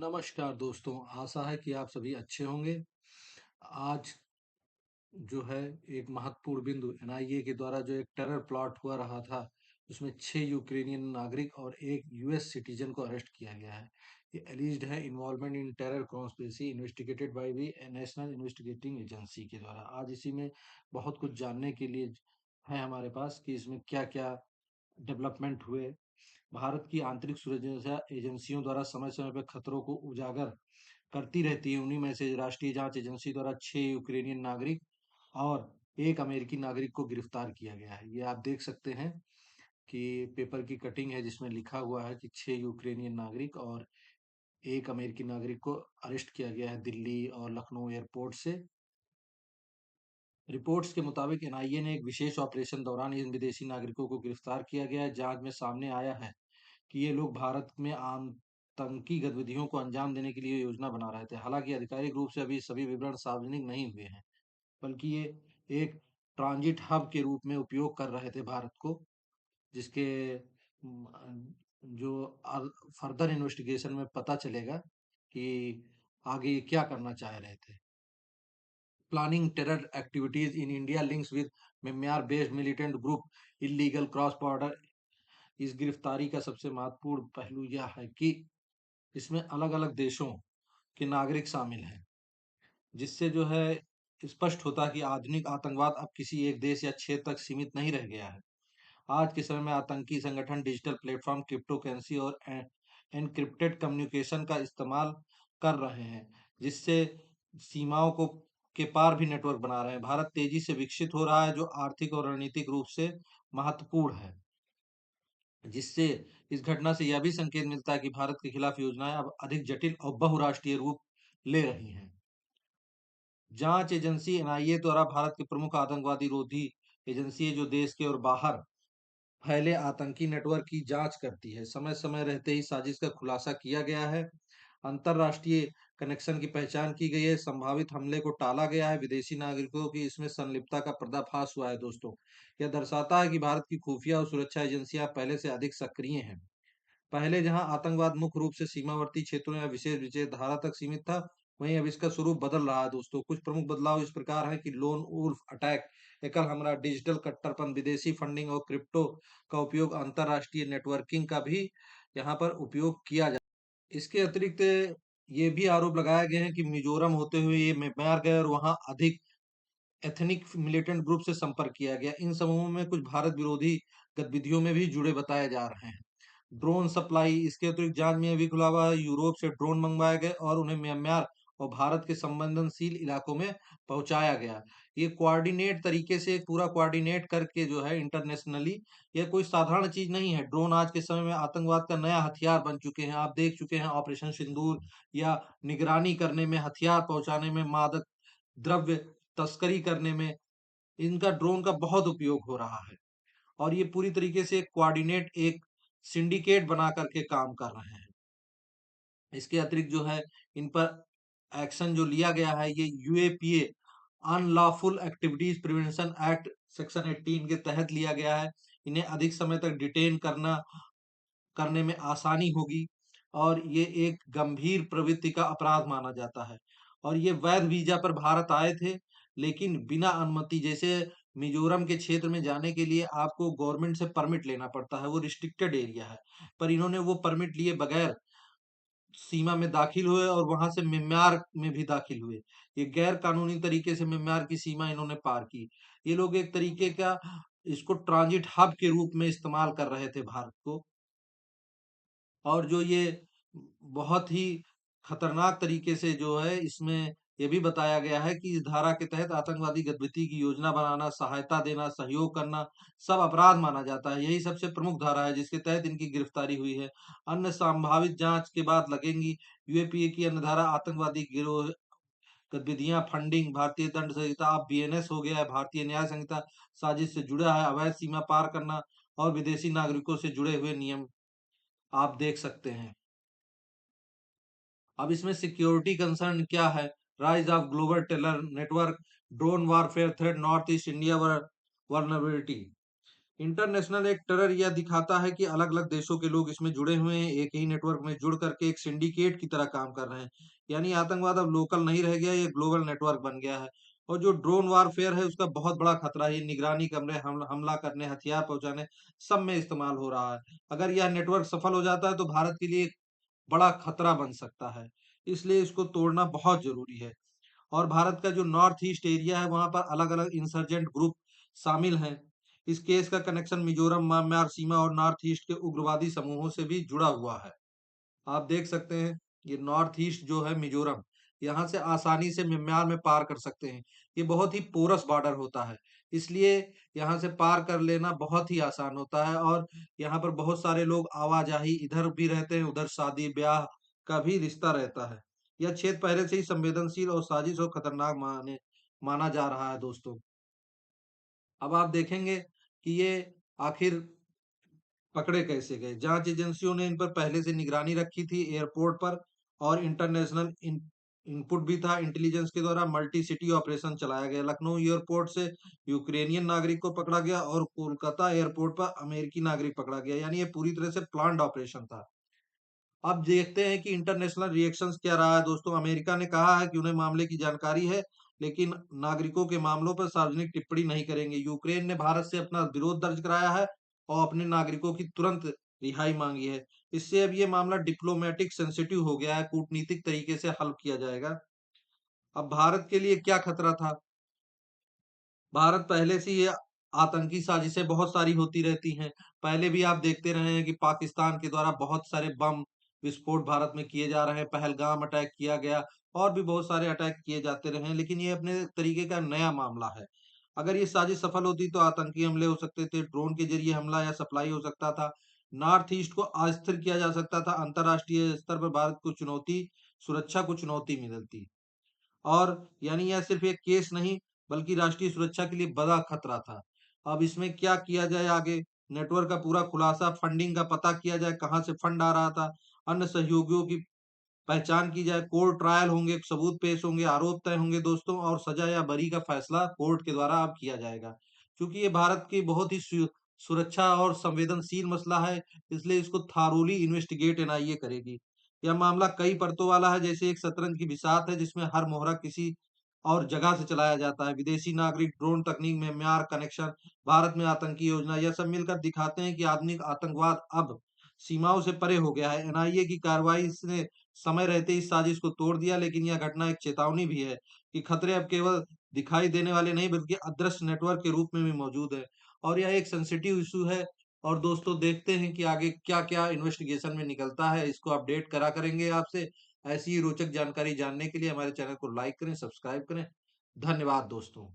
नमस्कार दोस्तों, आशा है कि आप सभी अच्छे होंगे। आज जो है एक महत्वपूर्ण बिंदु एनआईए के द्वारा जो एक टेरर प्लॉट हुआ रहा था, उसमें 6 यूक्रेनियन नागरिक और एक यूएस सिटीजन को अरेस्ट किया गया है। ये एलिज्ड है involvement in terror conspiracy investigated by the national investigating agency के द्वारा। आज इसी में बहुत कुछ जानने के लिए है हमारे पास कि इसमें क्या-क्या डेवलपमेंट हुए। भारत की आंतरिक सुरक्षा एजेंसियों द्वारा समय-समय पर खतरों को उजागर करती रहती है। उन्हीं में से राष्ट्रीय जांच एजेंसी द्वारा 6 यूक्रेनियन नागरिक और 1 अमेरिकी नागरिक को गिरफ्तार किया गया है। ये आप देख सकते हैं कि पेपर की कटिंग है जिसमें लिखा हुआ है कि 6 यूक्रेनियन नागरिक और 1 अमेरिकी नागरिक को अरेस्ट किया गया है दिल्ली और लखनऊ एयरपोर्ट से। रिपोर्ट्स के मुताबिक एनआईए ने एक विशेष ऑपरेशन दौरान इन विदेशी नागरिकों को गिरफ्तार किया गया है। जांच में सामने आया है कि ये लोग भारत में आतंकी गतिविधियों को अंजाम देने के लिए योजना बना रहे थे। हालांकि आधिकारिक रूप से अभी सभी विवरण सार्वजनिक नहीं हुए हैं, बल्कि ये एक ट्रांजिट हब के रूप में उपयोग कर रहे थे भारत को, जिसके जो फर्दर इन्वेस्टिगेशन में पता चलेगा कि आगे ये क्या करना चाह रहे थे। Planning terror activities in India links with Myanmar based militant group illegal cross border. इस गिरफ्तारी का सबसे महत्वपूर्ण पहलू यह है कि इसमें अलग-अलग देशों के नागरिक शामिल हैं, जिससे जो है स्पष्ट होता है कि आधुनिक आतंकवाद अब किसी एक देश या क्षेत्र तक सीमित नहीं रह गया है। आज के समय में आतंकी संगठन डिजिटल प्लेटफॉर्म, क्रिप्टो करेंसी और एनक्रिप्टेड कम्युनिकेशन का इस्तेमाल कर रहे हैं, जिससे सीमाओं को के पार भी नेटवर्क बना रहे हैं। भारत तेजी से विकसित हो रहा है, जो आर्थिक और रणनीतिक रूप से महत्वपूर्ण है। जिससे इस घटना से यह भी संकेत मिलता है कि भारत के खिलाफ योजनाएं अब अधिक जटिल और बहुराष्ट्रीय रूप ले रही हैं। जांच एजेंसी एनआईए द्वारा भारत के प्रमुख आतंकवादी रोधी एजेंसी है, जो देश के और बाहर फैले आतंकी नेटवर्क की जांच करती है। समय समय रहते ही साजिश का खुलासा किया गया है, अंतरराष्ट्रीय कनेक्शन की पहचान की गई है, संभावित हमले को टाला गया है, विदेशी नागरिकों की इसमें संलिप्तता का पर्दाफाश हुआ है। दोस्तों, यह दर्शाता है कि भारत की खुफिया और सुरक्षा एजेंसियां पहले से अधिक सक्रिय हैं। पहले जहां आतंकवाद मुख्य रूप से सीमावर्ती क्षेत्रों या विशेष विचारधारा तक सीमित था, वहीं अब इसका स्वरूप बदल रहा है। दोस्तों, कुछ प्रमुख बदलाव इस प्रकार हैं कि लोन वुल्फ अटैक, एकल हमला, डिजिटल कट्टरपन, विदेशी फंडिंग और क्रिप्टो का उपयोग, अंतरराष्ट्रीय नेटवर्किंग का भी यहाँ पर उपयोग किया जा। इसके अतिरिक्त ये भी आरोप लगाया गया है कि मिजोरम होते हुए ये म्यांमार गए और वहां अधिक एथनिक मिलिटेंट ग्रुप से संपर्क किया गया। इन समूहों में कुछ भारत विरोधी गतिविधियों में भी जुड़े बताए जा रहे हैं। ड्रोन सप्लाई, इसके अतिरिक्त जांच में यह भी खुला हुआ है, यूरोप से ड्रोन मंगवाए गए और उन्हें म्यांमार और भारत के संवेदनशील इलाकों में पहुंचाया गया। ये कोऑर्डिनेट तरीके से पूरा कोऑर्डिनेट करके जो है इंटरनेशनली, यह कोई साधारण चीज नहीं है। ड्रोन आज के समय में आतंकवाद का नया हथियार बन चुके हैं। आप देख चुके हैं ऑपरेशन सिंदूर या निगरानी करने में, हथियार पहुंचाने में, मादक द्रव्य तस्करी करने में इनका ड्रोन का बहुत उपयोग हो रहा है। और ये पूरी तरीके से कोऑर्डिनेट एक सिंडिकेट बना करके काम कर रहे हैं। इसके अतिरिक्त जो है इन पर एक्शन जो लिया गया है, ये UAPA unlawful activities prevention act section 18 के तहत लिया गया है। इन्हें अधिक समय तक डिटेन करने में आसानी होगी और ये एक गंभीर प्रवृत्ति का अपराध माना जाता है। और ये वैध वीजा पर भारत आए थे, लेकिन बिना अनुमति, जैसे मिजोरम के क्षेत्र में जाने के लिए आपको गवर्नमेंट से परमिट लेना पड़ता है, वो रिस्ट्रिक्टेड एरिया है, पर इन्होंने वो परमिट लिए बगैर सीमा में दाखिल हुए और वहां से म्यांमार में भी दाखिल हुए। ये गैर कानूनी तरीके से म्यांमार की सीमा इन्होंने पार की। ये लोग एक तरीके का इसको ट्रांजिट हब के रूप में इस्तेमाल कर रहे थे भारत को। और जो ये बहुत ही खतरनाक तरीके से जो है इसमें ये भी बताया गया है कि इस धारा के तहत आतंकवादी गतिविधि की योजना बनाना, सहायता देना, सहयोग करना सब अपराध माना जाता है। यही सबसे प्रमुख धारा है जिसके तहत इनकी गिरफ्तारी हुई है। अन्य संभावित जांच के बाद लगेंगी। यूएपीए की अन्य धारा आतंकवादी गिरोह गतिविधियां, फंडिंग, भारतीय दंड संहिता, अब बीएनएस हो गया है, भारतीय न्याय संहिता, साजिश से जुड़ा है, अवैध सीमा पार करना और विदेशी नागरिकों से जुड़े हुए नियम आप देख सकते हैं। अब इसमें सिक्योरिटी कंसर्न क्या है? Rise of global terror network, drone warfare threat, north east India vulnerability. International एक टेरर यह दिखाता है कि अलग-अलग देशों के लोग इसमें जुड़े हुए हैं, एक ही नेटवर्क में जुड़ करके एक सिंडिकेट की तरह काम कर रहे हैं। यानी आतंकवाद अब लोकल नहीं रह गया, ये ग्लोबल नेटवर्क बन गया है। और जो ड्रोन वॉरफेयर है उसका बहुत बड़ा खतरा है, ये निगरानी करने, हमला करने, हथियार पहुँचाने, सब में इस्तेमाल हो रहा है। अगर यह नेटवर्क सफल हो जाता है तो भारत के लिए एक बड़ा खतरा बन सकता है। इसलिए इसको तोड़ना बहुत ज़रूरी है। और भारत का जो नॉर्थ ईस्ट एरिया है वहाँ पर अलग-अलग इंसर्जेंट ग्रुप शामिल हैं। इस केस का कनेक्शन मिजोरम, म्यांमार सीमा और नॉर्थ ईस्ट के उग्रवादी समूहों से भी जुड़ा हुआ है। आप देख सकते हैं ये नॉर्थ ईस्ट जो है मिजोरम, यहाँ से आसानी से म्यांमार में पार कर सकते हैं। ये बहुत ही पोरस बॉर्डर होता है, इसलिए यहाँ से पार कर लेना बहुत ही आसान होता है और यहाँ पर बहुत सारे लोग आवाजाही इधर भी रहते हैं, उधर शादी-ब्याह का भी रिश्ता रहता है। यह क्षेत्र पहले से ही संवेदनशील और साजिश और खतरनाक माना जा रहा है दोस्तों। अब आप देखेंगे कि ये आखिर पकड़े कैसे गए? जाँच एजेंसियों ने इन पर पहले से निगरानी रखी थी एयरपोर्ट पर और इंटरनेशनल इनपुट भी था। इंटेलिजेंस के द्वारा मल्टी सिटी ऑपरेशन चलाया गया। लखनऊ एयरपोर्ट से यूक्रेनियन नागरिक को पकड़ा गया और कोलकाता एयरपोर्ट पर अमेरिकी नागरिक पकड़ा गया। यानी ये पूरी तरह से प्लान्ड ऑपरेशन था। अब देखते हैं कि इंटरनेशनल रिएक्शंस क्या रहा है दोस्तों। अमेरिका ने कहा है कि उन्हें मामले की जानकारी है, लेकिन नागरिकों के मामलों पर सार्वजनिक टिप्पणी नहीं करेंगे। यूक्रेन ने भारत से अपना विरोध दर्ज कराया है और अपने नागरिकों की तुरंत रिहाई मांगी है। इससे अब ये मामला डिप्लोमेटिक सेंसिटिव हो गया है, कूटनीतिक तरीके से हल किया जाएगा। अब भारत के लिए क्या खतरा था? भारत पहले से ही आतंकी साजिशें बहुत सारी होती रहती हैं। पहले भी आप देखते रहे हैं कि पाकिस्तान के द्वारा बहुत सारे बम विस्फोट भारत में किए जा रहे हैं। पहलगाम अटैक किया गया और भी बहुत सारे अटैक किए जाते रहे हैं, लेकिन ये अपने तरीके का नया मामला है। अगर ये साजिश सफल होती तो आतंकी हमले हो सकते थे, ड्रोन के ज़रिए हमला या सप्लाई हो सकता था। नॉर्थ ईस्ट को अस्थिर किया जा सकता था। अंतर्राष्ट्रीय स्तर पर भारत को सुरक्षा को चुनौती मिलती। और यानी यह सिर्फ एक केस नहीं, बल्कि राष्ट्रीय सुरक्षा के लिए बड़ा खतरा था। अब इसमें क्या किया जाए आगे? नेटवर्क का पूरा खुलासा, फंडिंग का पता किया जाए, कहाँ से फंड आ रहा था, अन्य सहयोगियों की पहचान की जाए, कोर्ट ट्रायल होंगे, सबूत पेश होंगे, आरोप तय होंगे दोस्तों और सजा या बरी का फैसला कोर्ट के द्वारा अब किया जाएगा। क्योंकि ये भारत की बहुत ही सुरक्षा और संवेदनशील मसला है, इसलिए इसको थारोली इन्वेस्टिगेट एनआईए करेगी। यह मामला कई परतों वाला है, जैसे एक शतरंज की बिसात है जिसमें हर मोहरा किसी और जगह से चलाया जाता है। विदेशी नागरिक, ड्रोन तकनीक में म्यार कनेक्शन, भारत में आतंकी योजना, यह सब मिलकर दिखाते हैं कि आधुनिक आतंकवाद अब सीमाओं से परे हो गया है। एनआईए की कार्रवाई ने समय रहते इस साजिश को तोड़ दिया, लेकिन यह घटना एक चेतावनी भी है कि खतरे अब केवल दिखाई देने वाले नहीं बल्कि अदृश्य नेटवर्क के रूप में भी मौजूद है। और यह एक सेंसिटिव इशू है। और दोस्तों देखते हैं कि आगे क्या-क्या इन्वेस्टिगेशन में निकलता है, इसको अपडेट करा करेंगे आपसे। ऐसी ही रोचक जानकारी जानने के लिए हमारे चैनल को लाइक करें, सब्सक्राइब करें। धन्यवाद दोस्तों।